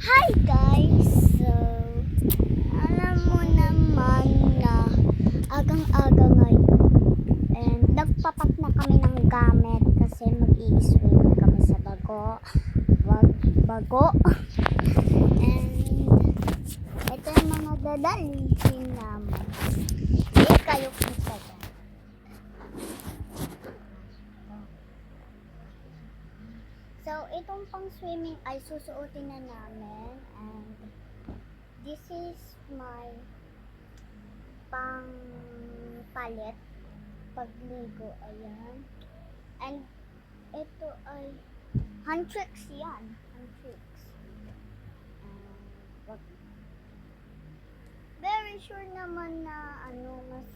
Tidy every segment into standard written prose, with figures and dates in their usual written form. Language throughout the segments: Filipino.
Hi guys! So, alam mo naman na agang-aga ngayon and nagpapak na kami ng gamit kasi mag-i-swim kami sa bago and ito yung mga dadalhin namin. Hindi kayo kita dyan. So, itong pang swimming ay susuotin na namin and this is my pang palit pagligo, ayan. And ito ay hand tricks yan, hand tricks. And very sure naman na mas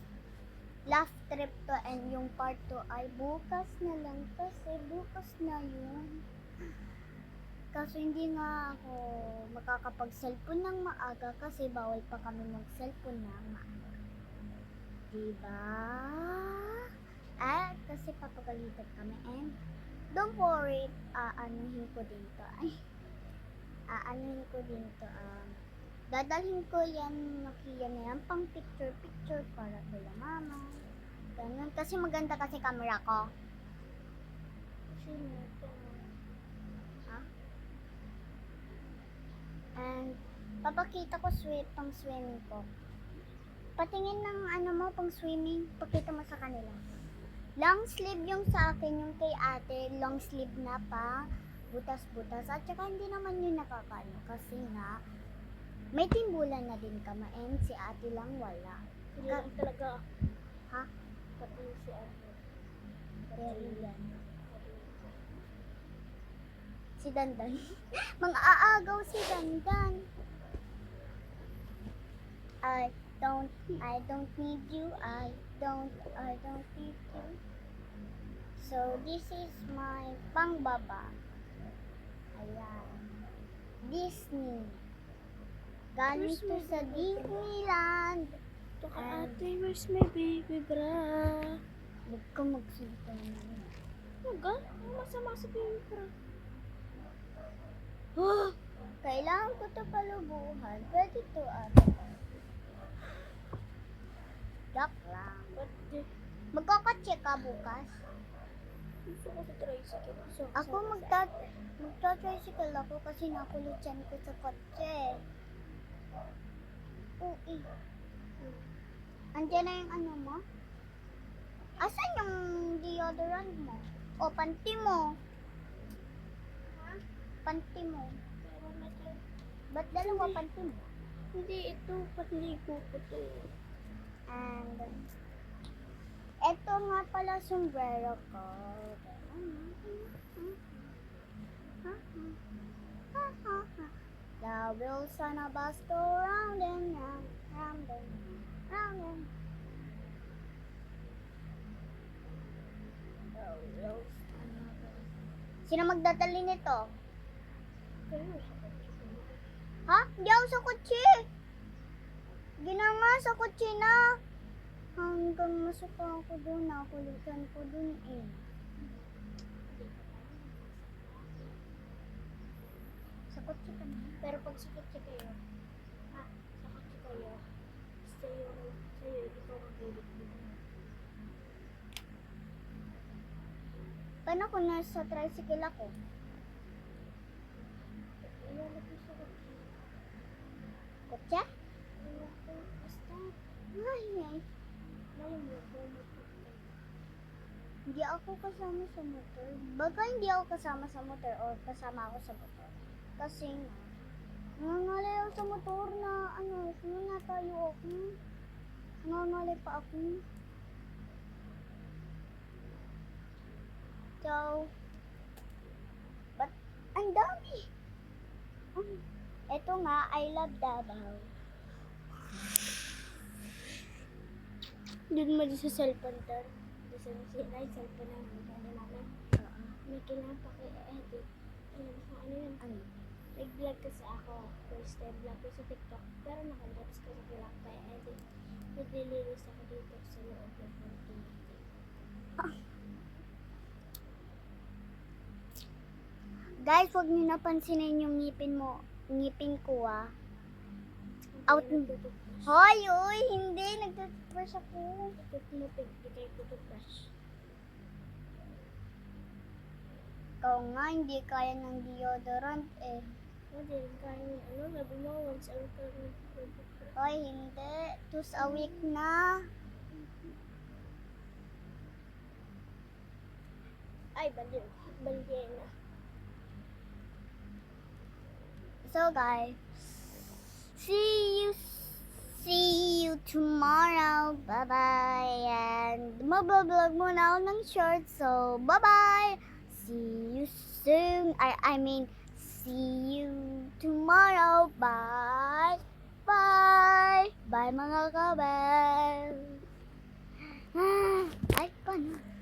last trip to and yung part 2 ay bukas na lang kasi bukas na yun. Kaso hindi nga ako makakapag-cellphone ng maaga kasi bawal pa kami mag-cellphone ng maaga. Diba? Kasi papagalitan kami and don't worry, aanuhin ko din to. Dadalhin ko yan, makiya na yan, pang picture para kay mama. Ganun. Kasi maganda kasi camera ko. And papakita ko pang swimming ko. Patingin ng pang swimming, pakita mo sa kanila. Long sleeve yung sa akin, yung kay ate, long sleeve na pa, butas-butas. At saka hindi naman yun nakakano kasi nga, may timbulan na din kama and si ate lang wala. Hindi lang talaga. Ha? Pati si ate. Pero yan. Si Dandan. Mang-aagaw si Dandan. I don't need you. I don't need you. So, this is my pangbaba. Ayan. Disney. Galing to sa Disneyland. Ito ka ate, where's my baby bra? Huwag ka magsalita naman. Huwag ka? Ano masama sa baby bra? Kailangan ko ito palubuhan. Pwede ito ate. Joke lang. Ba't di? Magkakatse ka bukas? Gusto ko sa tricycle. So, Ako magta-tricycle ako kasi nakulutsan ko sa kotse. Uy. Andiyan na yung mo? Asan yung deodorant mo? O, panty mo? Panty mo? Ba't dalawa panty mo? Hindi, ito. Patligo ko to. And, eto nga pala sombrero ko. The wheels on a bus go round and round, round and round and the wheels on a bus. Sino magdadali nito? Ha? Hindi ako sa kutsi. Ginanga sa kutsi na. Hanggang masuka ako doon, nakulutan ko doon eh. Sa kutsi ka na. Pero pag sa kotse kayo, sa kotse kayo, sa'yo, ikaw ang gulit dito. Paano kung nasa tricycle ako? Ilalagay sa kotse. Kutsa? Basta, Ay, ay. layo mo, bumot. Hindi ako kasama sa motor. Baka hindi ako kasama sa motor o kasama ako sa motor. Kasi nga, nangangalay ako sa motor na sumuna tayo ako. Nangangalay pa ako. So, but ang dami. Ito nga, I love Davao. Doon mo din sa cellphone to. Doon sa sila yung cellphone namin. May kailangan pa kayo edit. Ano yun? Ano? Nag-vlog kasi ako. First time vlog ko sa TikTok. Pero nakadaps ko sa vlog kaya edit. Naglilinis ako dito sa loob ng konting. Guys, huwag niyo napansinin yung ngipin mo. ngipin ko ah. Hindi Out. na nagtututbrush. Hoy, uy, hindi. Nagtutbrush ako. Tutmupig, di kayo tututbrush. Ikaw nga, hindi kaya ng deodorant eh. Hindi rin kaya yung ano, sabi mo, once a week ka nagtutbrush. Hoy, hindi. Twice a week na. Ay, baliw. Balyena. So guys, see you tomorrow. Bye-bye. And magbablog muna ako ng short. So, bye-bye. See you soon. I mean, see you tomorrow. Bye. Bye. Bye mga kabel. Ay, paano?